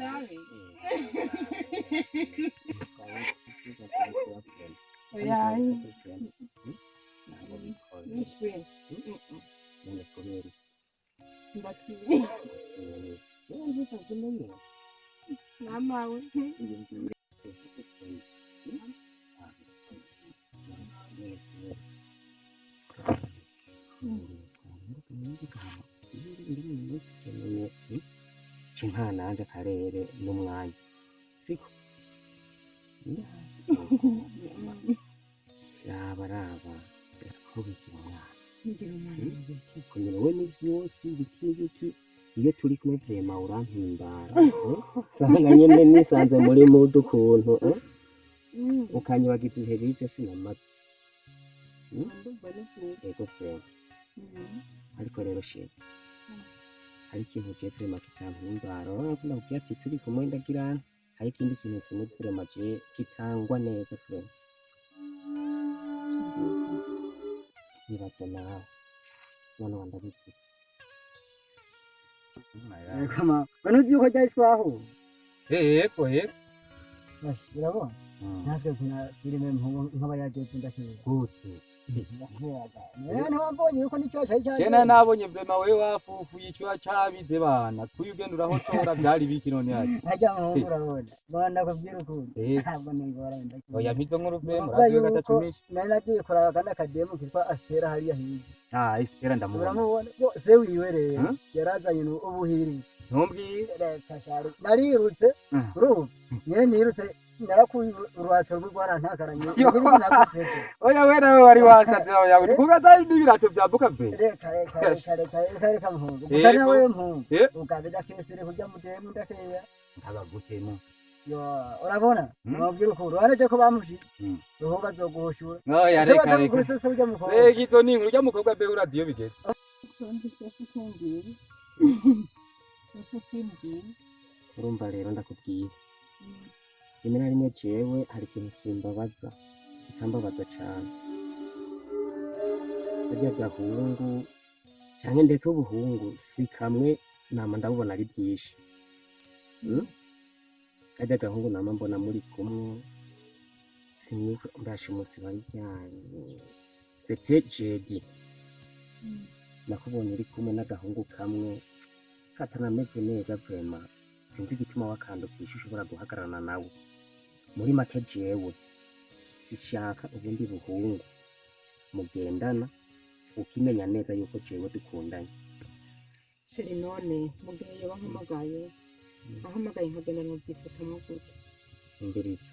sabe. Oya. Nishwe. Ndakiri. Mama we. Chimpana anje karere n'umwanya siko raba kubikira umwana kunyura we misi yose biki iyo turi kumwe vrema urampimbara sanga nyene nisanze muri mudu kuntu ukanyibagiza ibihe bije sinamaze ego vrema ariko rero shit hari ikintu je vrema kitampimbara urabona ko ati turi kumwe ndagirana hari ikindi kintu kimwe vrema je kitangwa neza vrema nibaza nawe none wandabifitse kama banuzi yuko cyashwaho yego urabona natwe kuna filime nk'abayaje ndakira gute none wabonye yuko nicyo cyane Jena nabonye vrema we wafufu yicwa cabize bana kuyugenda uraho tora byari biki none yaje ajya mu urabona bana kubwira ukuntu ntabwo ningora ndakira oya mpizo nkuru vrema uraziwe gatatumisha nari nagiye kuraba kandi akademo kitwa Astera hariya hirya Estera ndamubona uramubona se wiwe rero yarazanye ubuhiri ntumbwire kashari narirutse uruhu nyene nirutse narakuye urwato rw'arantakaranye oya we nawe wari wasaze yawe kugaza n'ibirato byabuka be reka mpungu gusa nawe mpungu ukabida kesere kujya mudemu ndakeya ndabagutemo yo urabona nabwira uko urane ko bamushi roho bazoguhoshura oya reka gito ni nkuru y'umukobwa be uraziyo bigeze urumva rero ndakubwiye rimwe na rimwe jewe hari ikintu kimbabaza kikambabaza cane burya gahungu canke ndetse ubuhungu si kamwe nama ndabubona ari bwinshi kajya gahungu nama mbona muri kumwe simwibuka mbasha umunsi wari ryari c'était jeudi nakubonye uri kumwe n'agahungu kamwe katanameze neza vrema sinzi igituma wakandukisha ushobora guhagararana nawe muri make jewe sishaka ubundi buhungu mugendana ukimenya neza yuko jewe dukundanye sheri none mugihe yoba nkamagaye ahamagaye nkagenda nuzifutamo gute imbiriza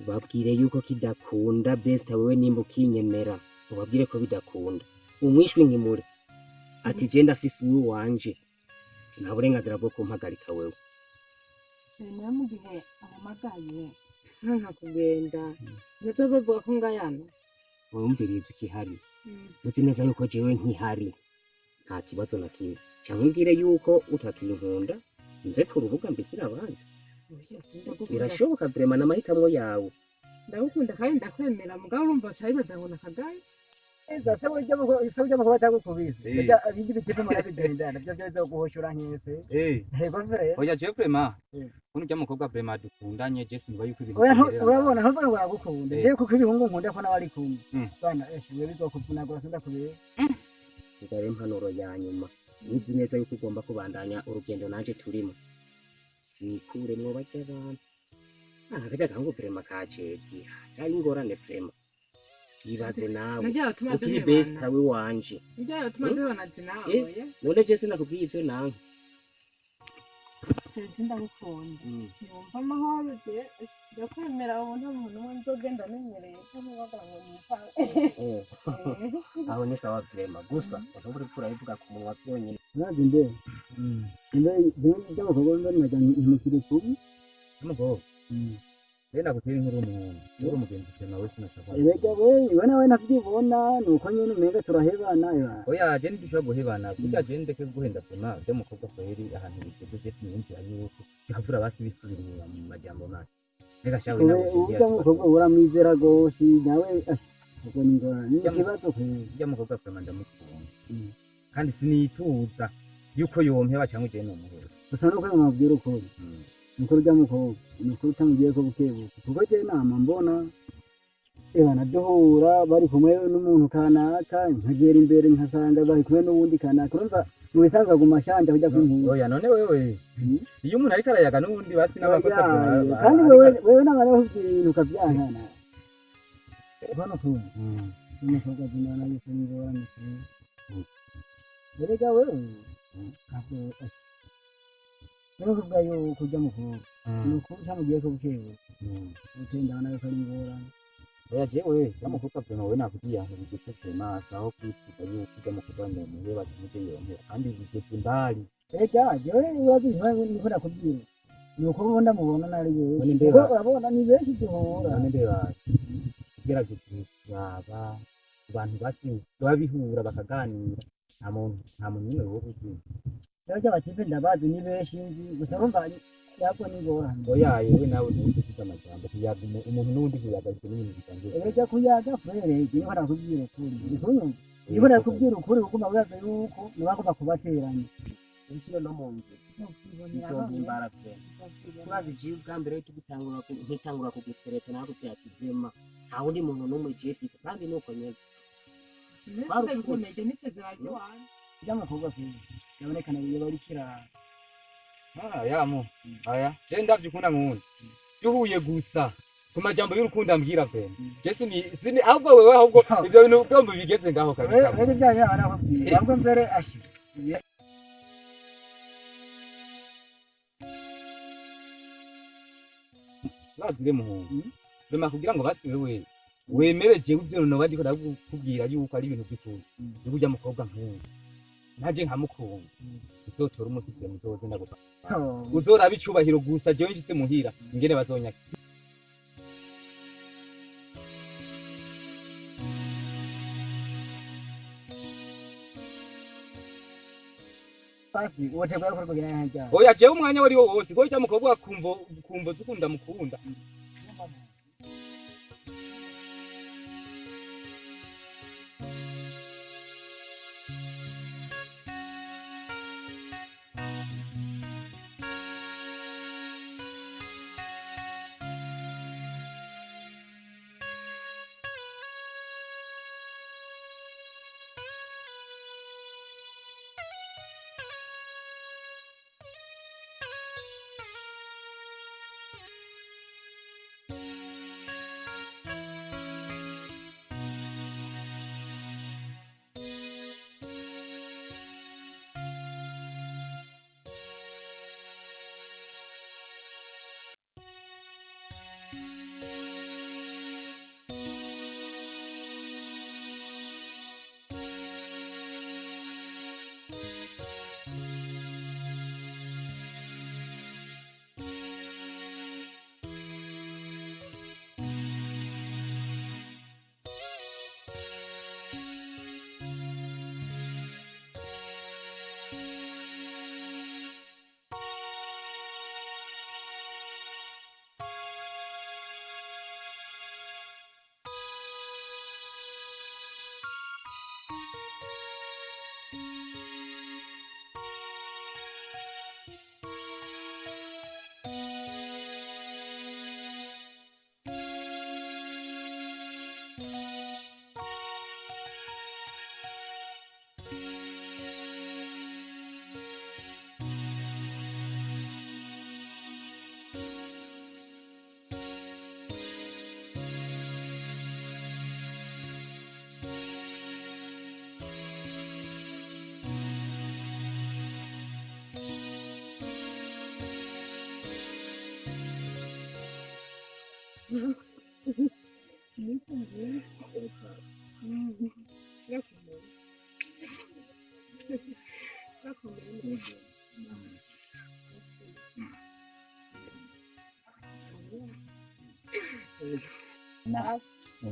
ubabwire yuko kidakunda best wewe nimba ukinyemera ubabwire ko bidakunda umwishwe nkimure ati je ndafise uwo wanje nta burenganzira bwo kumpagarika wewe sheri mu gihe ahamagaye nka kugenda ndetse bavuga ko ngayana wumviriza ikihari uzi neza yuko jewe nkihari nta kibazo na kimwe cyangwa umbwire yuko utakinkunda mve ku rubuga mbisira abandi birashoboka vrema n'amahitamo yawe ndagukunda kandi ndakwemera mugabo urumva cyabibaza ngo nakagaye se burya muko batagukubise burya ibindi bitimo murabigendana byo byose guhoshura nkese hego vrema oya je vrema kuno y'umukobwa vrema dukundanye je simba yuko ibintu urabona ntuvuga ngo uragukunda je kuko ibihungu nkunda ko nawe ari kumwe bana eshiwe bizokuvuna gose ndakubeye ngare impanuro ya nyuma uzi neza yuko ugomba kubandanya urugendo nanje turimo nikuremwo bajya abantu kajya gahungu vrema kaceti ari ingorane vrema yibaze nawe ukiri best we wanje njya tuma duhana nawe none je sinakubwiye ivyo nawe sezi ndagukunda yumva amahoro je ndakwemera ubu nta muntu umwe nzogenda menyereye ko mubaga ngo mupfa aho ni sawa vrema gusa ntuburi kurabivuga ku munwa byonyine naje mbe by'abakobwa ndajyanye imukire kubi umukobwa Renda gutera inkuru umuntu uri umugenzi cyane nawe sinashaka erega we nawe navyibona nuko nyene umenga turahebana oya je ndishobora guhebana burya je ndeke guhenda pema byo mukobwa kweri ahantu bigeze je sinzi yuko yavura basi bisubira mu majambo make reka shawe nawe urya mukobwa uramwizera gose nawe ubwo ningora ni kibazo kweri burya mukobwa pema ndamukunda kandi sinituza yuko yompeba cyangwa je no muhera gusa nuko mubwira ukuri nuko urya mukobwa nuko utamubwiye ko bukebuke kuko je nama mbona duhura bari kumwe n'umuntu kanaka nkagera imbere nkasanga bari kumwe n'uwundi kanaka urumva mu bisanzwe aguma shanja kujya kwinkura oya none wewe iyo umuntu ariko arayaga n'ubundi basi n'abakosa kandi wewe n'abana bakubwira ibintu ukavyankana ubona ukuntu umukobwa zinana yuko ngorane erega wewe kuvuga yuko ujya mukobwa nuko utamubwiye ko bukebuke utenda abana yuko ari ingorane oya jewe yamukuta pema we nakugiye ahantu bigeze pema aho kwitwa yuko ujya mu kuganda mu reba kimuje yonkera kandi bigeze imbali erega jewe wabizi niko nakubwira nuko ubona mubona nari yewe kuko urabona ni benshi duhura none mbeba gerageza yaba abantu basi babihura bakaganira nta muntu nyine wo kuzi rero cy'abakipe ndabazi ni benshi gusa bumva yabwo ni ngorane oya yewe nawe ntukuvuga amajambo kuyaga umuntu n'undi kuyaga n'ibintu bitangiye erega kuyaga fere niho nakubwira ukuri niho nakubwira ukuri kuko mabaza yuko nibagomba kubateranya ikiro no mu nzu izohimbara pe turazi jiye ubwa mbere ntitangura kugutereta nako cyakizema nta wundi muntu n'umwe jefise kandi nuko nyene mbese bikomeye n'isezerano wanjye by'amakobwa pe yabonekana iyo bari kirara yamu aya je ndavyukunda nkunda yuhuye gusa ku majambo y'urukundo ambwira pe jesi ni ahubwo wewe ahubwo ivyo bintu byombi bigeze ngaho kabisa rero byaje barakubwira ahubwo mbere ashi bazire muhungu bema kugira ngo basi wewe wemere jewe ivyo no bandi ko ndakubwira yuko ari ibintu by'ukuri yo kujya mukobwa nk'uyu naje nkamukunda uzotora umunsi twe muzoze ndagufa uzoraba icubahiro gusa jewe nshitse muhira ingene bazonyaka pasi wote kwa ko kugira ntajya oya jewe umwanya wari wo wose ko ujya mukobwa kumvo zukunda mukunda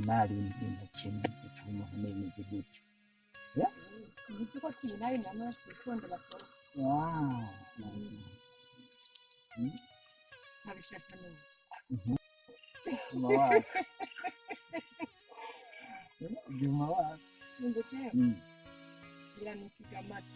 Nari ibintu kimwe gituma neza gutyo ya igiti ko kinari namwe twitonde bakora nabishaka neza mawa jumawa ndetse biranisiga amata